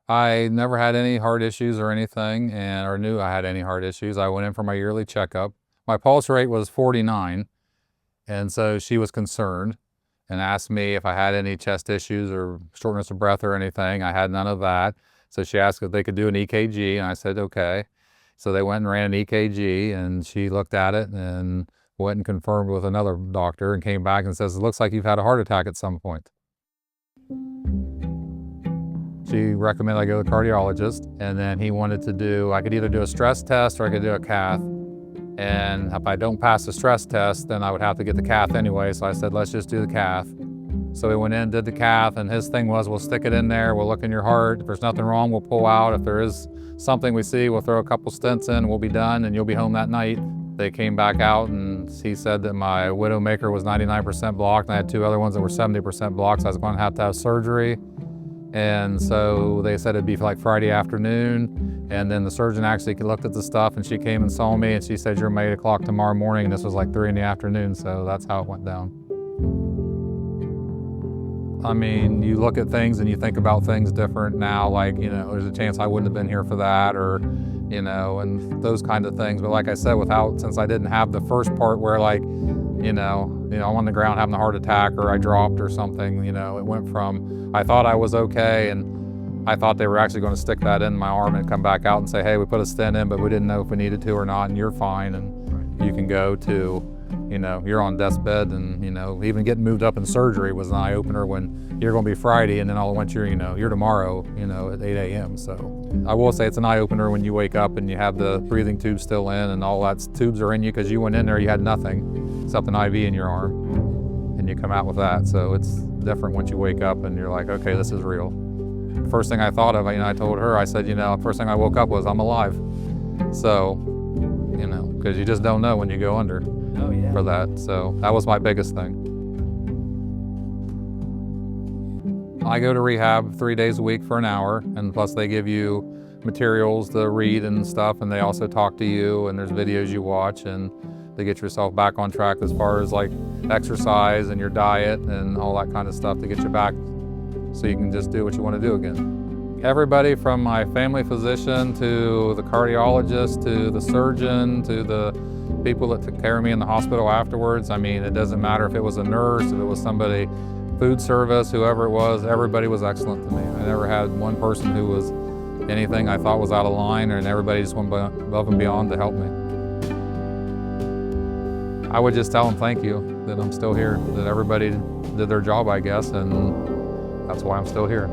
I never had any heart issues or anything, or knew I had any heart issues. I went in for my yearly checkup. My pulse rate was 49, and so she was concerned and asked me if I had any chest issues or shortness of breath or anything. I had none of that. So she asked if they could do an EKG, and I said, okay. So they went and ran an EKG, and she looked at it and went and confirmed with another doctor and came back and says, it looks like you've had a heart attack at some point. She recommended I go to the cardiologist, and then he wanted to do, I could either do a stress test or I could do a cath. And if I don't pass the stress test, then I would have to get the cath anyway. So I said, let's just do the cath. So we went in, did the cath, and his thing was, we'll stick it in there, we'll look in your heart. If there's nothing wrong, we'll pull out. If there is something we see, we'll throw a couple stents in, we'll be done, and you'll be home that night. They came back out, and he said that my widowmaker was 99% blocked, and I had two other ones that were 70% blocked, so I was going to have surgery. And so they said it'd be like Friday afternoon. And then the surgeon actually looked at the stuff, and she came and saw me, and she said, you're 8 o'clock tomorrow morning. And this was like 3 in the afternoon. So that's how it went down. I mean, you look at things and you think about things different now, like, you know, there's a chance I wouldn't have been here for that, or, you know, and those kind of things. But like I said, since I didn't have the first part where, like, you know, I'm on the ground having a heart attack, or I dropped or something, you know, it went from, I thought I was okay, and I thought they were actually going to stick that in my arm and come back out and say, hey, we put a stent in, but we didn't know if we needed to or not, and you're fine, and you can go to, you know, you're on death's bed. And, you know, even getting moved up in surgery was an eye-opener when you're going to be Friday, and then all at once you're tomorrow, you know, at 8 a.m. So I will say it's an eye-opener when you wake up and you have the breathing tube still in, and all that tubes are in you because you went in there, you had nothing except an IV in your arm, and you come out with that. So it's different once you wake up and you're like, okay, this is real. First thing I thought of, you know, I told her, I said, you know, first thing I woke up was, I'm alive. So, you know, because you just don't know when you go under. Oh, yeah. For that. So that was my biggest thing. I go to rehab 3 days a week for an hour, and plus they give you materials to read and stuff, and they also talk to you, and there's videos you watch, and they get yourself back on track as far as like exercise and your diet and all that kind of stuff to get you back so you can just do what you want to do again. Everybody from my family physician to the cardiologist to the surgeon to the people that took care of me in the hospital afterwards. I mean, it doesn't matter if it was a nurse, if it was somebody, food service, whoever it was, everybody was excellent to me. I never had one person who was anything I thought was out of line, and everybody just went above and beyond to help me. I would just tell them thank you, that I'm still here, that everybody did their job, I guess, and that's why I'm still here.